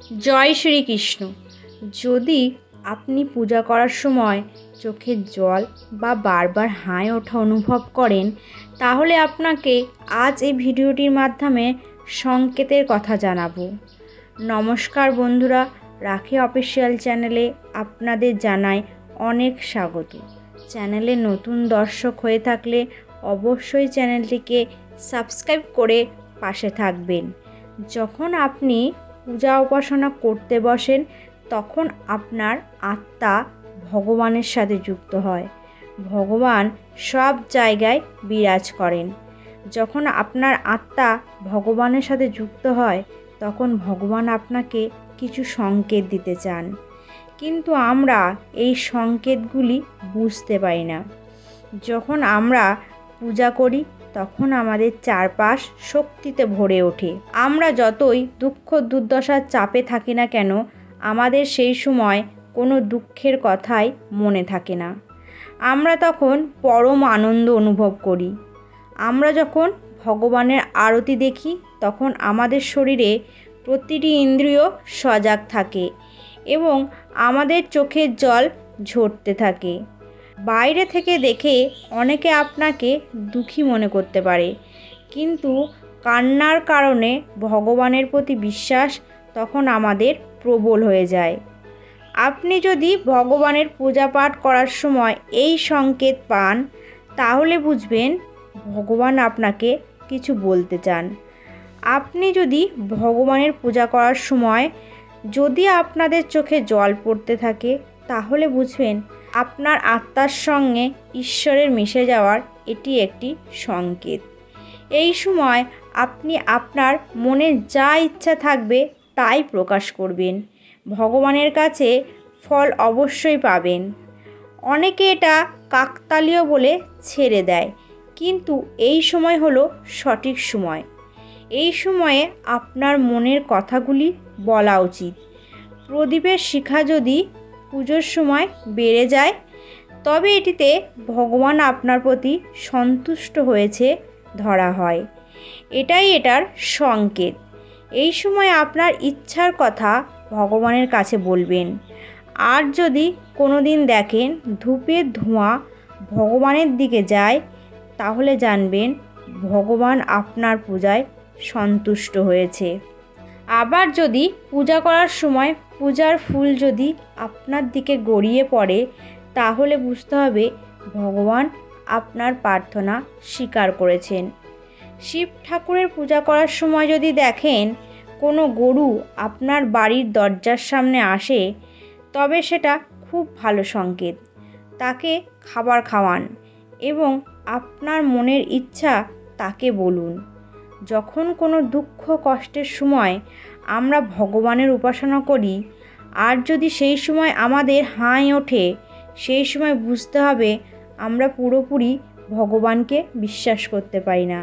জয় শ্রীকৃষ্ণ। যদি আপনি পূজা করার সময় চোখের জল বা বারবার হাই ওঠা অনুভব করেন, তাহলে আপনাকে আজ এই ভিডিওটির মাধ্যমে সংকেতের কথা জানাবো। নমস্কার বন্ধুরা, রাখি অফিসিয়াল চ্যানেলে আপনাদের জানাই অনেক স্বাগত। চ্যানেলে নতুন দর্শক হয়ে থাকলে অবশ্যই চ্যানেলটিকে সাবস্ক্রাইব করে পাশে থাকবেন। যখন আপনি পূজা উপাসনা করতে বসেন, তখন আপনার আত্মা ভগবানের সাথে যুক্ত হয়। ভগবান সব জায়গায় বিরাজ করেন। যখন আপনার আত্মা ভগবানের সাথে যুক্ত হয়, তখন ভগবান আপনাকে কিছু সংকেত দিতে চান, কিন্তু আমরা এই সংকেতগুলি বুঝতে পারি না। যখন আমরা পূজা করি, তখন আমাদের চারপাশ শক্তিতে ভরে ওঠে। আমরা যতই দুঃখ দুর্দশার চাপে থাকি না কেন, আমাদের সেই সময় কোনো দুঃখের কথাই মনে থাকে না। আমরা তখন পরম আনন্দ অনুভব করি। আমরা যখন ভগবানের আরতি দেখি, তখন আমাদের শরীরে প্রতিটি ইন্দ্রিয় সজাগ থাকে এবং আমাদের চোখের জল ঝরতে থাকে। বাইরে থেকে দেখে অনেকে আপনাকে দুঃখী মনে করতে পারে, কিন্তু কান্নার কারণে ভগবানের প্রতি বিশ্বাস তখন আমাদের প্রবল হয়ে যায়। আপনি যদি ভগবানের পূজা পাঠ করার সময় এই সংকেত পান, তাহলে বুঝবেন ভগবান আপনাকে কিছু বলতে চান। আপনি যদি ভগবানের পূজা করার সময় যদি আপনাদের চোখে জল পড়তে থাকে, তাহলে বুঝবেন আপনার আত্মার সঙ্গে ঈশ্বরের মিশে যাওয়ার এটি একটি সংকেত। এই সময় আপনি আপনার মনে যা ইচ্ছা থাকবে তাই প্রকাশ করবেন। ভগবানের কাছে ফল অবশ্যই পাবেন। অনেকে এটা কাকতালীয় বলে ছেড়ে দেয়, কিন্তু এই সময় হলো সঠিক সময়। এই সময়ে আপনার মনের কথাগুলি বলা উচিত। প্রদীপের শিখা যদি পুজোর সময় বেড়ে যায়, তবে এটিতে ভগবান আপনার প্রতি সন্তুষ্ট হয়েছে ধরা হয়। এটাই এটার সংকেত। এই সময় আপনার ইচ্ছার কথা ভগবানের কাছে বলবেন। আর যদি কোনো দিন দেখেন ধূপের ধোঁয়া ভগবানের দিকে যায়, তাহলে জানবেন ভগবান আপনার পূজায় সন্তুষ্ট হয়েছে। আবার যদি পূজা করার সময় পূজার ফুল যদি আপনার দিকে গড়িয়ে পড়ে, তাহলে বুঝতে হবে ভগবান আপনার প্রার্থনা স্বীকার করেছেন। শিব ঠাকুরের পূজা করার সময় যদি দেখেন কোনো গরু আপনার বাড়ির দরজার সামনে আসে, তবে সেটা খুব ভালো সংকেত। তাকে খাবার খাওয়ান এবং আপনার মনের ইচ্ছা তাকে বলুন। যখন কোনো দুঃখ কষ্টের সময় আমরা ভগবানের উপাসনা করি, আর যদি সেই সময় আমাদের হাই ওঠে, সেই সময় বুঝতে হবে আমরা পুরোপুরি ভগবানকে বিশ্বাস করতে পারি না,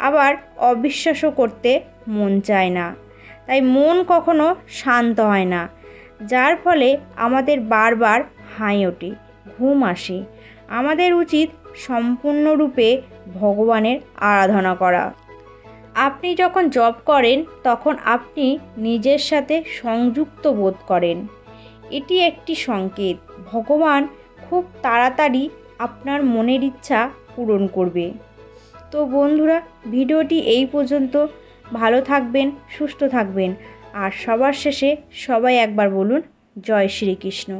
আবার অবিশ্বাসও করতে মন চায় না। তাই মন কখনো শান্ত হয় না, যার ফলে আমাদের বারবার হাই ওঠে, ঘুম আসে। আমাদের উচিত সম্পূর্ণরূপে ভগবানের আরাধনা করা। আপনি যখন জপ করেন, তখন আপনি নিজের সাথে সংযুক্ত বোধ করেন। এটি একটি সংকেত ভগবান খুব তাড়াতাড়ি আপনার মনের ইচ্ছা পূরণ করবে। তো বন্ধুরা, ভিডিওটি এই পর্যন্ত। ভালো থাকবেন, সুস্থ থাকবেন, আর সবার শেষে সবাই একবার বলুন জয় শ্রীকৃষ্ণ।